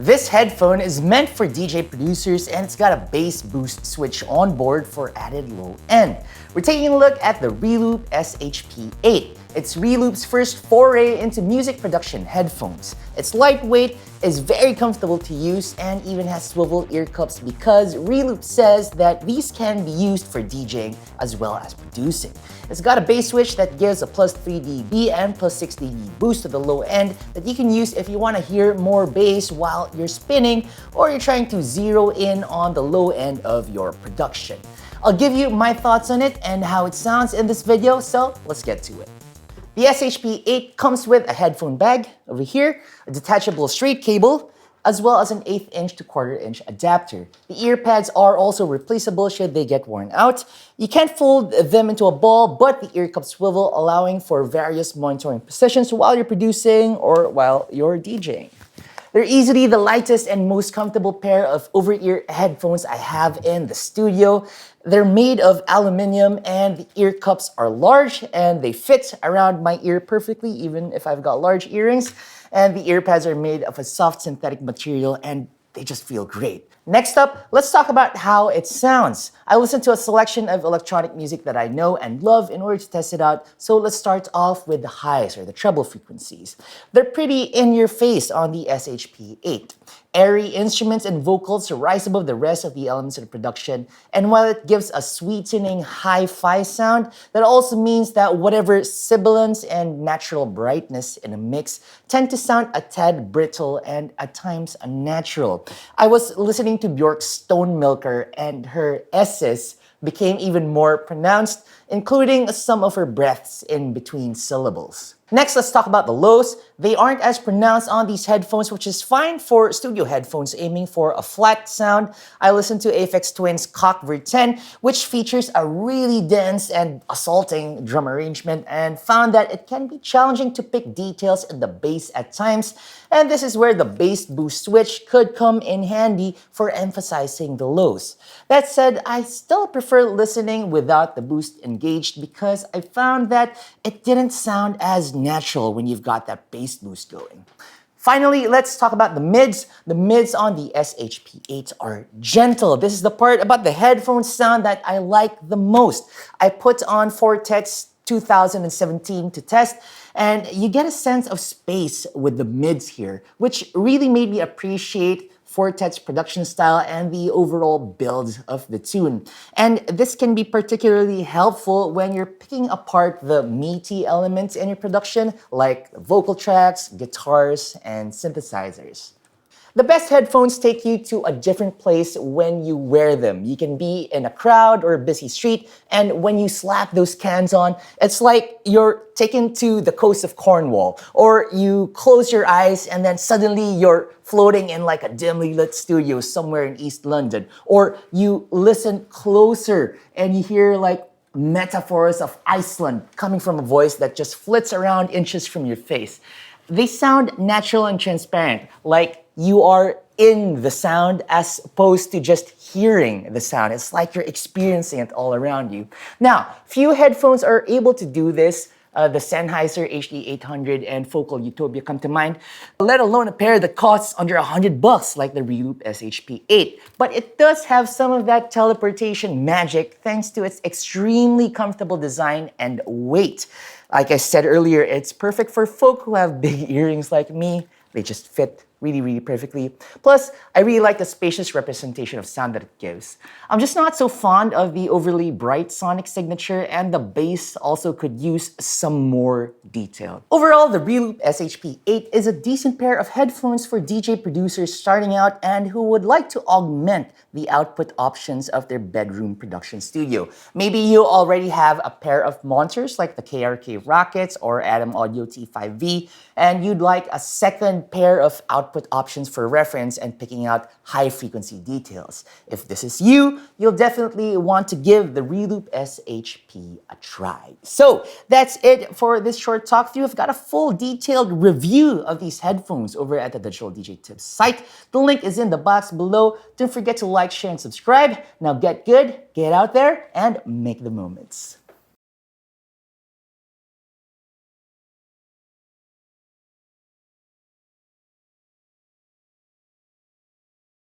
This headphone is meant for DJ producers and it's got a bass boost switch on board for added low end. We're taking a look at the Reloop SHP-8. It's Reloop's first foray into music production headphones. It's lightweight, is very comfortable to use, and even has swivel ear cups because Reloop says that these can be used for DJing as well as producing. It's got a bass switch that gives a plus 3 dB and plus 6 dB boost to the low end that you can use if you want to hear more bass while you're spinning or you're trying to zero in on the low end of your production. I'll give you my thoughts on it and how it sounds in this video, so let's get to it. The SHP-8 comes with a headphone bag over here, a detachable straight cable, as well as an 1/8 inch to 1/4 inch adapter. The ear pads are also replaceable should they get worn out. You can't fold them into a ball, but the ear cups swivel, allowing for various monitoring positions while you're producing or while you're DJing. They're easily the lightest and most comfortable pair of over-ear headphones I have in the studio. They're made of aluminum and the ear cups are large and they fit around my ear perfectly, even if I've got large earrings. And the ear pads are made of a soft synthetic material and they just feel great. Next up, let's talk about how it sounds. I listen to a selection of electronic music that I know and love in order to test it out, so let's start off with the highs or the treble frequencies. They're pretty in your face on the SHP-8. Airy instruments and vocals rise above the rest of the elements of the production, and while it gives a sweetening hi-fi sound, that also means that whatever sibilance and natural brightness in a mix tend to sound a tad brittle and at times unnatural. I was listening to Bjork's Stone Milker and her S's became even more pronounced, including some of her breaths in between syllables. Next, let's talk about the lows. They aren't as pronounced on these headphones, which is fine for studio headphones aiming for a flat sound. I listened to Aphex Twin's Cockbird 10, which features a really dense and assaulting drum arrangement, and found that it can be challenging to pick details in the bass at times. And this is where the bass boost switch could come in handy for emphasizing the lows. That said, I still prefer listening without the boost engaged because I found that it didn't sound as natural when you've got that bass boost going. Finally, let's talk about the mids. The mids on the SHP-8 are gentle. This is the part about the headphone sound that I like the most. I put on Vortex 2017 to test, and you get a sense of space with the mids here, which really made me appreciate Vortex production style and the overall build of the tune. And this can be particularly helpful when you're picking apart the meaty elements in your production, like vocal tracks, guitars, and synthesizers. The best headphones take you to a different place when you wear them. You can be in a crowd or a busy street, and when you slap those cans on, it's like you're taken to the coast of Cornwall, or you close your eyes and then suddenly you're floating in like a dimly lit studio somewhere in East London, or you listen closer and you hear like metaphors of Iceland coming from a voice that just flits around inches from your face. They sound natural and transparent, like you are in the sound as opposed to just hearing the sound. It's like you're experiencing it all around you. Now, few headphones are able to do this. The Sennheiser HD800 and Focal Utopia come to mind, let alone a pair that costs under $100 like the Reloop SHP-8. But it does have some of that teleportation magic thanks to its extremely comfortable design and weight. Like I said earlier, it's perfect for folk who have big earrings like me. They just fit really perfectly. Plus, I really like the spacious representation of sound that it gives. I'm just not so fond of the overly bright sonic signature, and the bass also could use some more detail. Overall, the Reloop SHP-8 is a decent pair of headphones for DJ producers starting out and who would like to augment the output options of their bedroom production studio. Maybe you already have a pair of monitors like the KRK Rockets or Atom Audio T5V, and you'd like a second pair of output options for reference and picking out high-frequency details. If this is you, you'll definitely want to give the Reloop SHP a try. So that's it for this short talk through. I've got a full detailed review of these headphones over at the Digital DJ Tips site. The link is in the box below. Don't forget to like, share, and subscribe. Now get good, get out there, and make the moments.